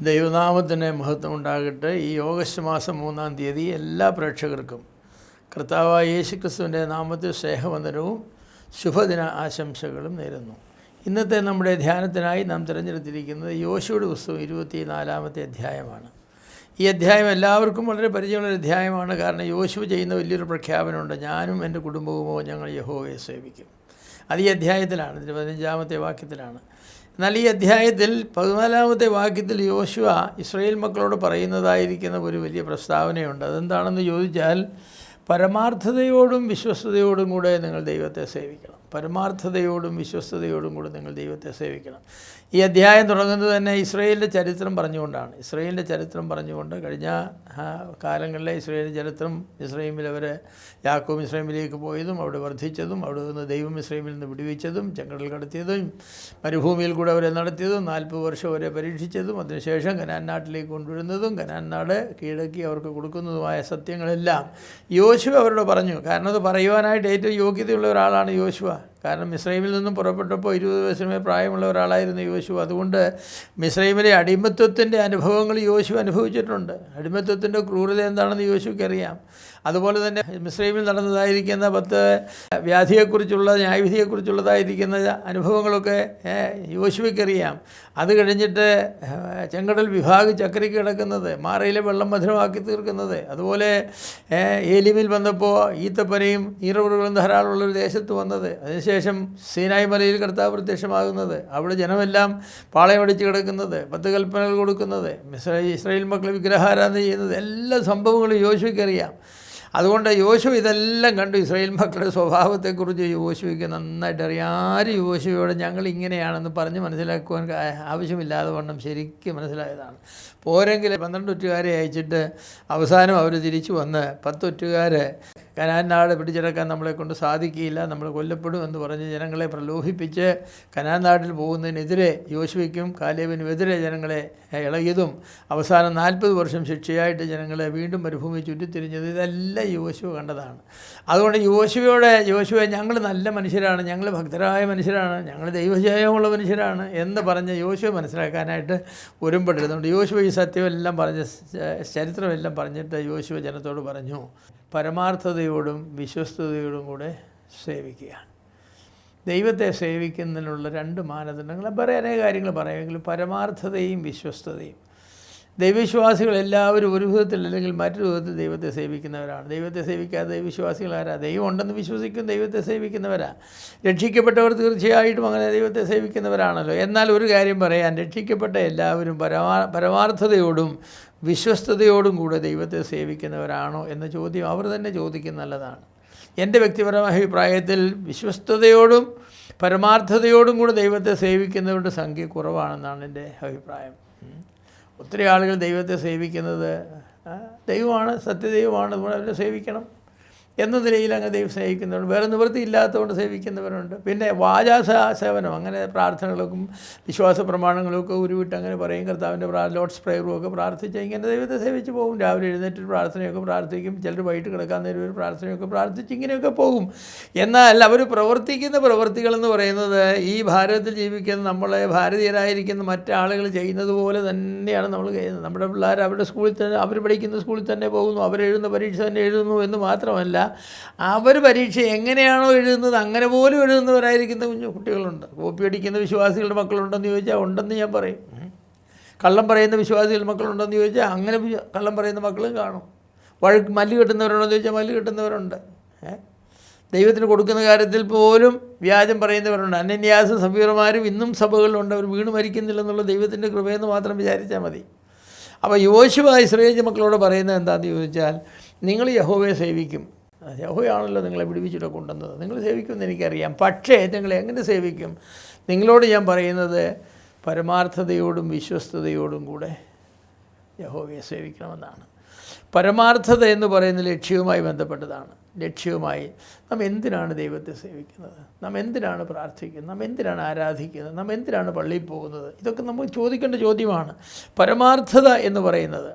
ദൈവനാമത്തിന് മഹത്വം ഉണ്ടാകട്ടെ. ഈ ഓഗസ്റ്റ് മാസം 3-ാം തീയതി എല്ലാ പ്രേക്ഷകർക്കും കർത്താവായ യേശുക്രിസ്തുവിൻ്റെ നാമത്തിൽ സ്നേഹവന്ദനവും ശുഭദിന ആശംസകളും നേരുന്നു. ഇന്നത്തെ നമ്മുടെ ധ്യാനത്തിനായി നാം തിരഞ്ഞെടുത്തിരിക്കുന്നത് യോശുവയുടെ പുസ്തകം 24-ാമത്തെ അധ്യായമാണ്. ഈ അധ്യായം എല്ലാവർക്കും വളരെ പരിചയമുള്ളൊരു അധ്യായമാണ്. കാരണം യോശുവ ചെയ്യുന്ന വലിയൊരു പ്രഖ്യാപനമുണ്ട്: ഞാനും എൻ്റെ കുടുംബവുമോ ഞങ്ങൾ യഹോവയെ സേവിക്കും. അത് ഈ അധ്യായത്തിലാണ്, ഇതിൻ്റെ 15-ാമത്തെ വാക്യത്തിലാണ്. എന്നാൽ ഈ അധ്യായത്തിൽ 14-ാമത്തെ വാക്യത്തിൽ യോശുവ ഇസ്രായേൽ മക്കളോട് പറയുന്നതായിരിക്കുന്ന ഒരു വലിയ പ്രസ്താവനയുണ്ട്. അതെന്താണെന്ന് ചോദിച്ചാൽ, പരമാർത്ഥതയോടും വിശ്വസ്തയോടും കൂടെ നിങ്ങൾ ദൈവത്തെ സേവിക്കണം. പരമാർത്ഥതയോടും വിശ്വസ്തയോടും കൂടെ നിങ്ങൾ ദൈവത്തെ സേവിക്കണം. ഈ അധ്യായം തുടങ്ങുന്നത് തന്നെ ഇസ്രായേലിൻ്റെ ചരിത്രം പറഞ്ഞുകൊണ്ടാണ്. ഇസ്രായേലിൻ്റെ ചരിത്രം പറഞ്ഞുകൊണ്ട് കഴിഞ്ഞ കാലങ്ങളിലെ ഇസ്രായേലിൻ്റെ ചരിത്രം, ഇസ്രായേലിൽ അവർ യാക്കോബ് ഇസ്രായേലിലേക്ക് പോയതും അവിടെ വർദ്ധിച്ചതും അവിടെ നിന്ന് ദൈവം ഇസ്രായേലിൽ നിന്ന് വിടുവിച്ചതും ചെങ്കടൽ കടത്തിയതും മരുഭൂമിയിൽ കൂടെ അവരെ നടത്തിയതും 40 വർഷം അവരെ പരീക്ഷിച്ചതും അതിനുശേഷം കനാൻ നാട്ടിലേക്ക് കൊണ്ടുവരുന്നതും കനാൻ നാട് കീഴടക്കി അവർക്ക് കൊടുക്കുന്നതുമായ സത്യങ്ങളെല്ലാം യോശുവ അവരോട് പറഞ്ഞു. കാരണം അത് പറയുവാനായിട്ട് ഏറ്റവും യോഗ്യതയുള്ള ഒരാളാണ് യോശുവ. കാരണം മിസ്രൈമിൽ നിന്നും പുറപ്പെട്ടപ്പോൾ 20 വയസ്സിനുമേ പ്രായമുള്ള ഒരാളായിരുന്നു യോശുവ. അതുകൊണ്ട് മിസ്രൈമിലെ അടിമത്വത്തിൻ്റെ അനുഭവങ്ങൾ യോശുവ അനുഭവിച്ചിട്ടുണ്ട്. അടിമത്വത്തിൻ്റെ ക്രൂരത എന്താണെന്ന് യോശുവയ്ക്ക് അറിയാം. അതുപോലെ തന്നെ മിസ്രൈമിൽ നടന്നതായിരിക്കുന്ന 10 വ്യാധിയെക്കുറിച്ചുള്ള ന്യായവിധിയെക്കുറിച്ചുള്ളതായിരിക്കുന്ന അനുഭവങ്ങളൊക്കെ യോശുവയ്ക്കറിയാം. അത് കഴിഞ്ഞിട്ട് ചെങ്കടൽ വിഭാഗ് ചക്രയ്ക്ക് കിടക്കുന്നത്, മാറയിലെ വെള്ളം മധുരമാക്കി തീർക്കുന്നത്, അതുപോലെ ഏലിമിൽ വന്നപ്പോൾ ഈത്തപ്പനയും നീറുകളും ധാരാളമുള്ളൊരു ദേശത്ത് വന്നത്, അതിനുശേഷം സീനായ് മലയിൽ കർത്താവ് പ്രത്യക്ഷമാകുന്നത്, അവിടെ ജനമെല്ലാം പാളയമടിച്ച് കിടക്കുന്നത്, 10 കൽപ്പനകൾ കൊടുക്കുന്നത്, ഇസ്രായേൽ മക്കൾ വിഗ്രഹാരാധന ചെയ്യുന്നത്, എല്ലാ സംഭവങ്ങളും യോശുവയ്ക്കറിയാം. അതുകൊണ്ട് യോശുവ ഇതെല്ലാം കണ്ടു. ഇസ്രായേൽ മക്കളുടെ സ്വഭാവത്തെക്കുറിച്ച് യോശുവയ്ക്ക് നന്നായിട്ട് അറിയാം. ആരും യോശുവയോട് ഞങ്ങൾ ഇങ്ങനെയാണെന്ന് പറഞ്ഞ് മനസ്സിലാക്കുവാൻ ആവശ്യമില്ലാതെ വണ്ണം ശരിക്കും മനസ്സിലായതാണ്. പോരെങ്കിൽ 12 ഒറ്റുകാരെ അയച്ചിട്ട് അവസാനം അവർ തിരിച്ചു വന്ന് 10 ഒറ്റുകാർ കനാൻ നാട് പിടിച്ചെടുക്കാൻ നമ്മളെക്കൊണ്ട് സാധിക്കില്ല, നമ്മൾ കൊല്ലപ്പെടും എന്ന് പറഞ്ഞ് ജനങ്ങളെ പ്രലോഭിപ്പിച്ച് കനാൻ നാട്ടിൽ പോകുന്നതിനെതിരെ യോശുവയ്ക്കും കാലേബിനും എതിരെ ജനങ്ങളെ ഇളകിയതും അവസാനം 40 വർഷം ശിക്ഷയായിട്ട് ജനങ്ങളെ വീണ്ടും മരുഭൂമി ചുറ്റിത്തിരിഞ്ഞത്, ഇതെല്ലാം യോശുവ കണ്ടതാണ്. അതുകൊണ്ട് യോശുവ ഞങ്ങൾ നല്ല മനുഷ്യരാണ്, ഞങ്ങൾ ഭക്തരായ മനുഷ്യരാണ്, ഞങ്ങൾ ദൈവജയമുള്ള മനുഷ്യരാണ് എന്ന് പറഞ്ഞ് യോശുവ മനസ്സിലാക്കാനായിട്ട് ഒരുമ്പെട്ടിരുന്നുണ്ട്. യോശുവ ഈ സത്യമെല്ലാം പറഞ്ഞ് ചരിത്രമെല്ലാം പറഞ്ഞിട്ട് യോശുവ ജനത്തോട് പറഞ്ഞു, പരമാർത്ഥതയോടും വിശ്വസ്തയോടും കൂടെ സേവിക്കുക. ദൈവത്തെ സേവിക്കുന്നതിനുള്ള 2 മാനദണ്ഡങ്ങൾ വേറെ അനേക കാര്യങ്ങൾ പറയാമെങ്കിലും പരമാർത്ഥതയും വിശ്വസ്തതയും. ദൈവവിശ്വാസികൾ എല്ലാവരും ഒരു വിധത്തിൽ അല്ലെങ്കിൽ മറ്റൊരു വിധത്തിൽ ദൈവത്തെ സേവിക്കുന്നവരാണ്. ദൈവത്തെ സേവിക്കാതെ ദൈവവിശ്വാസികൾ ആരാ? ദൈവം ഉണ്ടെന്ന് വിശ്വസിക്കും, ദൈവത്തെ സേവിക്കുന്നവരാ. രക്ഷിക്കപ്പെട്ടവർ തീർച്ചയായിട്ടും അങ്ങനെ ദൈവത്തെ സേവിക്കുന്നവരാണല്ലോ. എന്നാൽ ഒരു കാര്യം പറയാൻ, രക്ഷിക്കപ്പെട്ട എല്ലാവരും പരമാർത്ഥതയോടും വിശ്വസ്തയോടും കൂടെ ദൈവത്തെ സേവിക്കുന്നവരാണോ എന്ന ചോദ്യം അവർ തന്നെ ചോദിക്കുന്നത് നല്ലതാണ്. എൻ്റെ വ്യക്തിപരമായ അഭിപ്രായത്തിൽ വിശ്വസ്തയോടും പരമാർത്ഥതയോടും കൂടെ ദൈവത്തെ സേവിക്കുന്നവരുടെ സംഖ്യ കുറവാണെന്നാണ് എൻ്റെ അഭിപ്രായം. ഒത്തിരി ആളുകൾ ദൈവത്തെ സേവിക്കുന്നത് ദൈവമാണ്, സത്യദൈവമാണ്, അതുകൊണ്ട് അവരെ സേവിക്കണം എന്ന നിലയിൽ അങ്ങ് ദൈവം സേവിക്കുന്നവരുണ്ട്. വേറെ നിവൃത്തിയില്ലാത്തതുകൊണ്ട് സേവിക്കുന്നവരുണ്ട്. പിന്നെ വാചാസേവനം, അങ്ങനെ പ്രാർത്ഥനകൾക്കും വിശ്വാസ പ്രമാണങ്ങളൊക്കെ ഉരുവിട്ട് അങ്ങനെ പറയും, കർത്താവിൻ്റെ ലോർഡ്സ് പ്രയറും ഒക്കെ പ്രാർത്ഥിച്ച് ഇങ്ങനെ ദൈവത്തെ സേവിച്ച് പോകും. രാവിലെ എഴുന്നേറ്റ് പ്രാർത്ഥനയൊക്കെ പ്രാർത്ഥിക്കും, ചിലർ വൈകിട്ട് കിടക്കാൻ നേരം ഒരു പ്രാർത്ഥനയൊക്കെ പ്രാർത്ഥിച്ച് ഇങ്ങനെയൊക്കെ പോകും. എന്നാൽ അവർ പ്രവർത്തിക്കുന്ന പ്രവൃത്തികളെന്ന് പറയുന്നത് ഈ ഭാരതത്തിൽ ജീവിക്കുന്ന നമ്മളെ ഭാരതീയരായിരിക്കുന്ന മറ്റാളുകൾ ചെയ്യുന്നത് പോലെ തന്നെയാണ് നമ്മൾ ചെയ്യുന്നത്. നമ്മുടെ പിള്ളേർ അവരുടെ സ്കൂളിൽ തന്നെ, അവർ പഠിക്കുന്ന സ്കൂളിൽ തന്നെ പോകുന്നു, അവരെഴുതുന്ന പരീക്ഷ തന്നെ എഴുതുന്നു എന്ന് മാത്രമല്ല, അവർ പരീക്ഷ എങ്ങനെയാണോ എഴുതുന്നത് അങ്ങനെ പോലും എഴുതുന്നവരായിരിക്കുന്ന കുട്ടികളുണ്ട്. കോപ്പി അടിക്കുന്ന വിശ്വാസികളുടെ മക്കളുണ്ടെന്ന് ചോദിച്ചാൽ ഉണ്ടെന്ന് ഞാൻ പറയും. കള്ളം പറയുന്ന വിശ്വാസികളുടെ മക്കളുണ്ടെന്ന് ചോദിച്ചാൽ അങ്ങനെ കള്ളം പറയുന്ന മക്കളും കാണും. മല്ല് കെട്ടുന്നവരുണ്ടെന്ന് ചോദിച്ചാൽ മല്ല് കെട്ടുന്നവരുണ്ട്. ദൈവത്തിന് കൊടുക്കുന്ന കാര്യത്തിൽ പോലും വ്യാജം പറയുന്നവരുണ്ട്. അനന്യാസ സഭീറന്മാരും ഇന്നും സഭകളിലുണ്ട്. അവർ വീണ് മരിക്കുന്നില്ലെന്നുള്ള ദൈവത്തിൻ്റെ കൃപയെന്ന് മാത്രം വിചാരിച്ചാൽ മതി. അപ്പോൾ യോശുവ ഇസ്രായേൽ മക്കളോട് പറയുന്നത് എന്താണെന്ന് ചോദിച്ചാൽ, നിങ്ങൾ യഹോവയെ സേവിക്കും. യഹോവയാണല്ലോ നിങ്ങളെ വിടുവിച്ചിട്ട് കൊണ്ടുവന്നത്, നിങ്ങൾ സേവിക്കുമെന്ന് എനിക്കറിയാം. പക്ഷേ നിങ്ങൾ എങ്ങനെ സേവിക്കും? നിങ്ങളോട് ഞാൻ പറയുന്നത് പരമാർത്ഥതയോടും വിശ്വസ്തയോടും കൂടെ യഹോവയെ സേവിക്കണമെന്നാണ്. പരമാർത്ഥത എന്ന് പറയുന്ന ലക്ഷ്യവുമായി ബന്ധപ്പെട്ടതാണ്. ലക്ഷ്യവുമായി നാം എന്തിനാണ് ദൈവത്തെ സേവിക്കുന്നത്? നാം എന്തിനാണ് പ്രാർത്ഥിക്കുന്നത്? നാം എന്തിനാണ് ആരാധിക്കുന്നത്? നാം എന്തിനാണ് പള്ളിയിൽ പോകുന്നത്? ഇതൊക്കെ നമ്മൾ ചോദിക്കേണ്ട ചോദ്യമാണ്. പരമാർത്ഥത എന്ന് പറയുന്നത്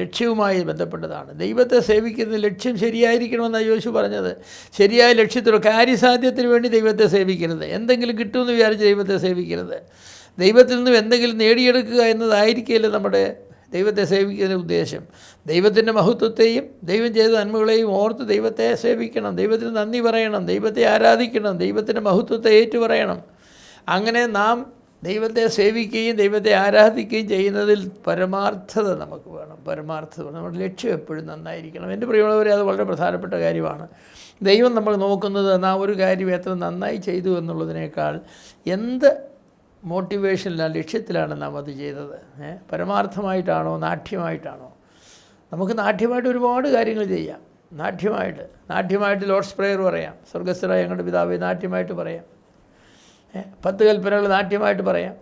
ലക്ഷ്യവുമായി ബന്ധപ്പെട്ടതാണ്. ദൈവത്തെ സേവിക്കുന്ന ലക്ഷ്യം ശരിയായിരിക്കണമെന്നാണ് യോശു പറഞ്ഞത്. ശരിയായ ലക്ഷ്യത്തിലോ കാര്യസാധ്യത്തിന് വേണ്ടി ദൈവത്തെ സേവിക്കരുത്. എന്തെങ്കിലും കിട്ടുമെന്ന് വിചാരിച്ച് ദൈവത്തെ സേവിക്കരുത്. ദൈവത്തിൽ നിന്നും എന്തെങ്കിലും നേടിയെടുക്കുക എന്നതായിരിക്കില്ല നമ്മുടെ ദൈവത്തെ സേവിക്കുന്നതിൻ്റെ ഉദ്ദേശം. ദൈവത്തിൻ്റെ മഹത്വത്തെയും ദൈവം ചെയ്ത നന്മകളെയും ഓർത്ത് ദൈവത്തെ സേവിക്കണം, ദൈവത്തിന് നന്ദി പറയണം, ദൈവത്തെ ആരാധിക്കണം, ദൈവത്തിൻ്റെ മഹത്വത്തെ ഏറ്റുപറയണം. അങ്ങനെ നാം ദൈവത്തെ സേവിക്കുകയും ദൈവത്തെ ആരാധിക്കുകയും ചെയ്യുന്നതിൽ പരമാർത്ഥത നമുക്ക് വേണം. പരമാർത്ഥത നമ്മുടെ ലക്ഷ്യം എപ്പോഴും നന്നായിരിക്കണം. എൻ്റെ പ്രിയമുള്ളവരെ, അത് വളരെ പ്രധാനപ്പെട്ട കാര്യമാണ്. ദൈവം നമ്മൾ നോക്കുന്നത് നാം ഒരു കാര്യം എത്ര നന്നായി ചെയ്തു എന്നുള്ളതിനേക്കാൾ എന്ത് മോട്ടിവേഷനിലാണ്, ലക്ഷ്യത്തിലാണ് നാം അത് ചെയ്തത്. പരമാർത്ഥമായിട്ടാണോ നാട്യമായിട്ടാണോ? നമുക്ക് നാട്യമായിട്ട് ഒരുപാട് കാര്യങ്ങൾ ചെയ്യാം. നാട്യമായിട്ട് ലോർഡ്സ് പ്രേയർ പറയാം, സ്വർഗസ്ഥനായ ഞങ്ങളുടെ പിതാവേ നാട്യമായിട്ട് പറയാം, 10 കൽപ്പനകൾ നാട്യമായിട്ട് പറയാം,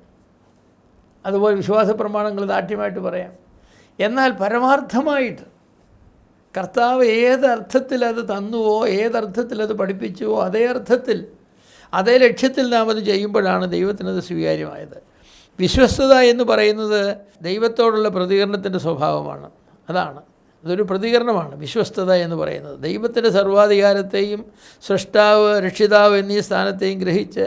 അതുപോലെ വിശ്വാസ പ്രമാണങ്ങൾ നാട്യമായിട്ട് പറയാം. എന്നാൽ പരമാർത്ഥമായിട്ട് കർത്താവ് ഏതർത്ഥത്തിൽ അത് തന്നുവോ, ഏതർത്ഥത്തിൽ അത് പഠിപ്പിച്ചുവോ, അതേ അർത്ഥത്തിൽ അതേ ലക്ഷ്യത്തിൽ നാം അത് ചെയ്യുമ്പോഴാണ് ദൈവത്തിനത് സ്വീകാര്യമായത്. വിശ്വസ്തത എന്ന് പറയുന്നത് ദൈവത്തോടുള്ള പ്രതികരണത്തിൻ്റെ സ്വഭാവമാണ്. അതൊരു പ്രതികരണമാണ് വിശ്വസ്തത എന്ന് പറയുന്നത്. ദൈവത്തിൻ്റെ സർവാധികാരത്തെയും സൃഷ്ടാവ്, രക്ഷിതാവ് എന്നീ സ്ഥാനത്തെയും ഗ്രഹിച്ച്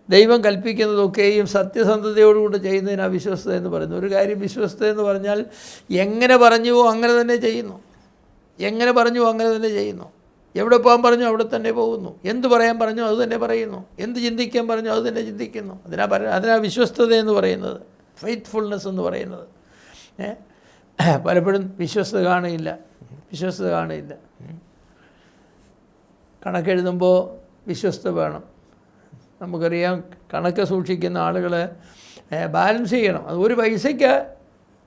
ദൈവം കൽപ്പിക്കുന്നതൊക്കെയും സത്യസന്ധതയോടുകൂടി ചെയ്യുന്നതിനാണ് വിശ്വസ്തത എന്ന് പറയുന്നത്. ഒരു കാര്യം വിശ്വസ്തത എന്ന് പറഞ്ഞാൽ എങ്ങനെ പറഞ്ഞുവോ അങ്ങനെ തന്നെ ചെയ്യുന്നു. എവിടെ പോകാൻ പറഞ്ഞു അവിടെ തന്നെ പോകുന്നു. എന്ത് പറയാൻ പറഞ്ഞു അത് തന്നെ പറയുന്നു. എന്ത് ചിന്തിക്കാൻ പറഞ്ഞു അത് തന്നെ ചിന്തിക്കുന്നു. അതിനാ വിശ്വസ്തത എന്ന് പറയുന്നത്, ഫെയ്ത്ത്ഫുൾനെസ് എന്ന് പറയുന്നത്. പലപ്പോഴും വിശ്വസ്തത കാണില്ല. കണക്കെഴുതുമ്പോൾ വിശ്വസ്തത വേണം. നമുക്കറിയാം, കണക്ക് സൂക്ഷിക്കുന്ന ആളുകൾ ബാലൻസ് ചെയ്യണം. അത് ഒരു പൈസയ്ക്ക്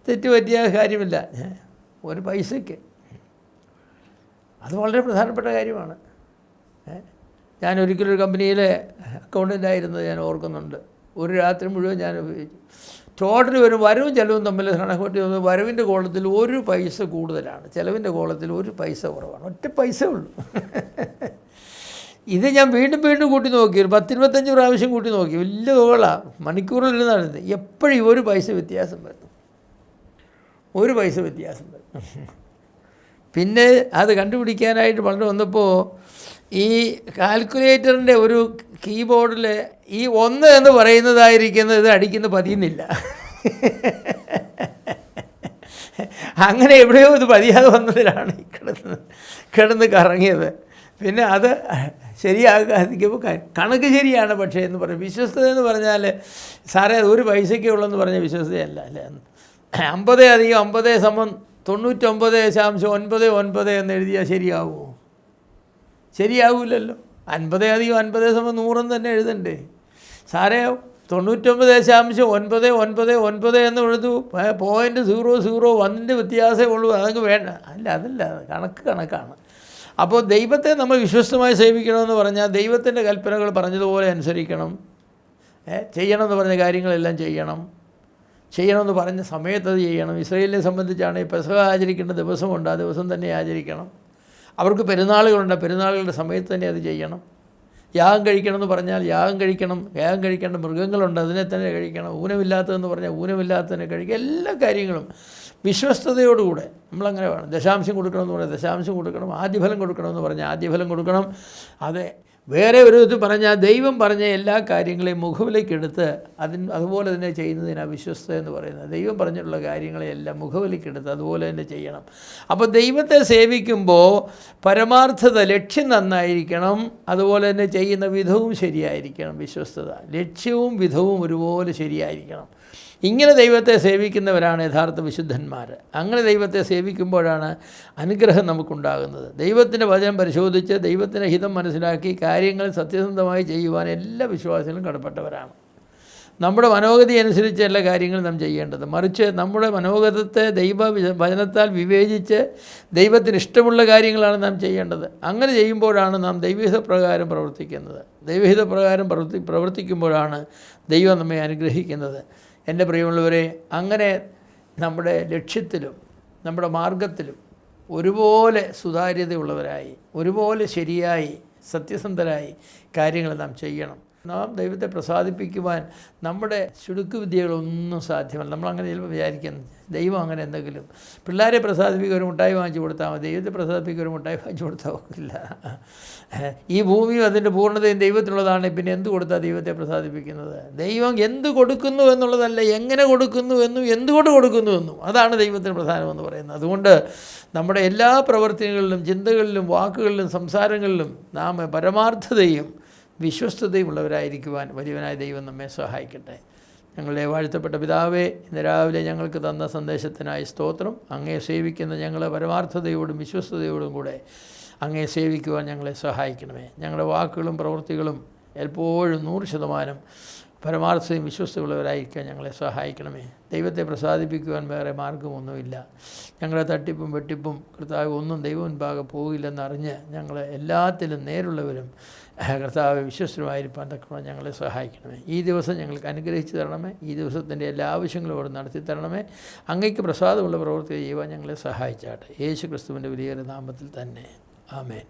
തെറ്റ് പറ്റിയ കാര്യമില്ല. ഒരു പൈസയ്ക്ക് അത് വളരെ പ്രധാനപ്പെട്ട കാര്യമാണ്. ഞാൻ ഒരിക്കലൊരു കമ്പനിയിലെ അക്കൗണ്ടൻ്റായിരുന്നത് ഞാൻ ഓർക്കുന്നുണ്ട്. ഒരു രാത്രി മുഴുവൻ ഞാൻ ഉപയോഗിച്ചു. ടോട്ടൽ വരവും ചിലവും തമ്മിൽ കണക്ക് പറ്റി വരവിൻ്റെ കോളത്തിൽ 1 പൈസ കൂടുതലാണ്, ചിലവിൻ്റെ കോളത്തിൽ 1 പൈസ കുറവാണ്. ഒറ്റ പൈസ ഉള്ളൂ. ഇത് ഞാൻ വീണ്ടും കൂട്ടി നോക്കി, ഒരു 10-25 പ്രാവശ്യം കൂട്ടി നോക്കി. വലിയ തുകകളാണ്, മണിക്കൂറിലിരുന്നാണ്. എപ്പോഴും 1 പൈസ വ്യത്യാസം വരുന്നു. പിന്നെ അത് കണ്ടുപിടിക്കാനായിട്ട് വളരെ വന്നപ്പോൾ ഈ കാൽക്കുലേറ്ററിൻ്റെ ഒരു കീബോർഡിൽ ഈ 1 എന്ന് പറയുന്നതായിരിക്കുന്നത് ഇത് അടിക്കുന്ന പതിയുന്നില്ല. അങ്ങനെ എവിടെയോ ഇത് പതിയാതെ വന്നതിലാണ് ഈ കിടന്ന് കറങ്ങിയത്. പിന്നെ അത് ശരിയാകാതിരിക്കുമ്പോൾ കണക്ക് ശരിയാണ് പക്ഷേ എന്ന് പറയും. വിശ്വസ്തത എന്ന് പറഞ്ഞാൽ സാറേ അത് 1 പൈസയ്ക്കേ ഉള്ളെന്ന് പറഞ്ഞ വിശ്വസ്തയല്ല അല്ലേ. 50 + 50 = 99.99 എന്ന് എഴുതിയാൽ ശരിയാവില്ലല്ലോ. 50 + 50 = 100 തന്നെ എഴുതണ്ടേ. സാറേ 99.999 എന്ന് എഴുതു, 0.001 വ്യത്യാസമേ ഉള്ളൂ, അതങ്ങ് വേണ്ട. അതല്ല കണക്കാണ്. അപ്പോൾ ദൈവത്തെ നമ്മൾ വിശ്വസ്തമായി സേവിക്കണമെന്ന് പറഞ്ഞാൽ ദൈവത്തിൻ്റെ കൽപ്പനകൾ പറഞ്ഞതുപോലെ അനുസരിക്കണം. ചെയ്യണമെന്ന് പറഞ്ഞ കാര്യങ്ങളെല്ലാം ചെയ്യണമെന്ന് പറഞ്ഞ സമയത്ത് അത് ചെയ്യണം. ഇസ്രായേലിനെ സംബന്ധിച്ചാണ് പെസഹ ആചരിക്കേണ്ട ദിവസമുണ്ട്, ആ ദിവസം തന്നെ ആചരിക്കണം. അവർക്ക് പെരുന്നാളുകളുണ്ട്, പെരുന്നാളുകളുടെ സമയത്ത് തന്നെ അത് ചെയ്യണം. യാഗം കഴിക്കണമെന്ന് പറഞ്ഞാൽ യാഗം കഴിക്കണം. യാഗം കഴിക്കേണ്ട മൃഗങ്ങളുണ്ട്, അതിനെ തന്നെ കഴിക്കണം. ഊനമില്ലാത്തതെന്ന് പറഞ്ഞാൽ ഊനമില്ലാത്തതിനെ കഴിക്കുക. എല്ലാ കാര്യങ്ങളും വിശ്വസ്തയോടുകൂടെ നമ്മളങ്ങനെ വേണം. ദശാംശം കൊടുക്കണമെന്ന് പറഞ്ഞാൽ ദശാംശം കൊടുക്കണം. ആദ്യഫലം കൊടുക്കണമെന്ന് പറഞ്ഞാൽ ആദ്യഫലം കൊടുക്കണം. അതെ, വേറെ ഒരു ഇത് പറഞ്ഞാൽ ദൈവം പറഞ്ഞ എല്ലാ കാര്യങ്ങളെയും മുഖവിലേക്കെടുത്ത് അതുപോലെ തന്നെ ചെയ്യുന്നതിനാണ് വിശ്വസ്തത എന്ന് പറയുന്നത്. ദൈവം പറഞ്ഞിട്ടുള്ള കാര്യങ്ങളെയെല്ലാം മുഖവിലേക്കെടുത്ത് അതുപോലെ തന്നെ ചെയ്യണം. അപ്പോൾ ദൈവത്തെ സേവിക്കുമ്പോൾ പരമാർത്ഥത, ലക്ഷ്യം നന്നായിരിക്കണം, അതുപോലെ തന്നെ ചെയ്യുന്ന വിധവും ശരിയായിരിക്കണം. വിശ്വസ്തത, ലക്ഷ്യവും വിധവും ഒരുപോലെ ശരിയായിരിക്കണം. ഇങ്ങനെ ദൈവത്തെ സേവിക്കുന്നവരാണ് യഥാർത്ഥ വിശുദ്ധന്മാർ. അങ്ങനെ ദൈവത്തെ സേവിക്കുമ്പോഴാണ് അനുഗ്രഹം നമുക്കുണ്ടാകുന്നത്. ദൈവത്തിൻ്റെ വചനം പരിശോധിച്ച് ദൈവത്തിൻ്റെ ഹിതം മനസ്സിലാക്കി കാര്യങ്ങൾ സത്യസന്ധമായി ചെയ്യുവാൻ എല്ലാ വിശ്വാസികളും കടപ്പെട്ടവരാണ്. നമ്മുടെ മനോഗതി അനുസരിച്ച് എല്ലാ കാര്യങ്ങളും നാം ചെയ്യേണ്ടത്. മറിച്ച് നമ്മുടെ മനോഗതത്തെ വചനത്താൽ വിവേചിച്ച് ദൈവത്തിന് ഇഷ്ടമുള്ള കാര്യങ്ങളാണ് നാം ചെയ്യേണ്ടത്. അങ്ങനെ ചെയ്യുമ്പോഴാണ് നാം ദൈവഹിതപ്രകാരം പ്രവർത്തിക്കുന്നത്. ദൈവഹിതപ്രകാരം പ്രവർത്തിക്കുമ്പോഴാണ് ദൈവം നമ്മെ അനുഗ്രഹിക്കുന്നത്. എൻ്റെ പ്രിയമുള്ളവരെ, അങ്ങനെ നമ്മുടെ ലക്ഷ്യത്തിലും നമ്മുടെ മാർഗത്തിലും ഒരുപോലെ സുതാര്യതയുള്ളവരായി, ഒരുപോലെ ശരിയായി, സത്യസന്ധരായി കാര്യങ്ങൾ നാം ചെയ്യണം. നാം ദൈവത്തെ പ്രസാദിപ്പിക്കുവാൻ നമ്മുടെ ചുടുക്കുവിദ്യകളൊന്നും സാധ്യമല്ല. നമ്മളങ്ങനെ ചിലപ്പോൾ വിചാരിക്കുന്നു ദൈവം അങ്ങനെ എന്തെങ്കിലും പിള്ളേരെ പ്രസാദിപ്പിക്കുക ഒരു മുട്ടായി വാങ്ങിച്ചു കൊടുത്താൽ മതി, ദൈവത്തെ പ്രസാദിപ്പിക്കുക ഒരു മുട്ടായി വാങ്ങിച്ചു കൊടുത്താൽ ഒക്കില്ല. ഈ ഭൂമിയും അതിൻ്റെ പൂർണ്ണതയും ദൈവത്തിനുള്ളതാണ്, പിന്നെ എന്ത് കൊടുത്താൽ ദൈവത്തെ പ്രസാദിപ്പിക്കുന്നത്? ദൈവം എന്ത് കൊടുക്കുന്നു എന്നുള്ളതല്ല, എങ്ങനെ കൊടുക്കുന്നുവെന്നും എന്തുകൊണ്ട് കൊടുക്കുന്നുവെന്നും അതാണ് ദൈവത്തിന് പ്രധാനമെന്ന് പറയുന്നത്. അതുകൊണ്ട് നമ്മുടെ എല്ലാ പ്രവർത്തനങ്ങളിലും ചിന്തകളിലും വാക്കുകളിലും സംസാരങ്ങളിലും നാം പരമാർത്ഥതയും വിശ്വസ്തതയും ഉള്ളവരായിരിക്കുവാൻ വലിയവനായ ദൈവം നമ്മെ സഹായിക്കട്ടെ. ഞങ്ങളുടെ വാഴ്ത്തപ്പെട്ട പിതാവേ, ഇന്ന് രാവിലെ ഞങ്ങൾക്ക് തന്ന സന്ദേശത്തിനായി സ്തോത്രം. അങ്ങയെ സേവിക്കുന്ന ഞങ്ങളെ പരമാർത്ഥതയോടും വിശ്വസ്തയോടും കൂടെ അങ്ങയെ സേവിക്കുവാൻ ഞങ്ങളെ സഹായിക്കണമേ. ഞങ്ങളുടെ വാക്കുകളും പ്രവൃത്തികളും എപ്പോഴും 100% പരമാർത്ഥതയും വിശ്വസ്തയുള്ളവരായിരിക്കാൻ ഞങ്ങളെ സഹായിക്കണമേ. ദൈവത്തെ പ്രസാദിപ്പിക്കുവാൻ വേറെ മാർഗമൊന്നുമില്ല. ഞങ്ങളെ തട്ടിപ്പും വെട്ടിപ്പും കർത്താവ് ഒന്നും ദൈവമുൻപാകെ പോകില്ലെന്നറിഞ്ഞ് ഞങ്ങളെ എല്ലാത്തിലും നേരുള്ളവരും കർത്താവ് വിശ്വസ്തരുമായിരിക്കാൻ തക്കവണ്ണം ഞങ്ങളെ സഹായിക്കണമേ. ഈ ദിവസം ഞങ്ങൾക്ക് അനുഗ്രഹിച്ചു തരണമേ. ഈ ദിവസത്തിൻ്റെ എല്ലാ ആവശ്യങ്ങളോടും നടത്തി തരണമേ. അങ്ങയ്ക്ക് പ്രസാദമുള്ള പ്രവൃത്തി ചെയ്യുവാൻ ഞങ്ങളെ സഹായിച്ചാട്ടെ. യേശു ക്രിസ്തുവിൻ്റെ വലിയൊരു നാമത്തിൽ തന്നെ. ആമേൻ.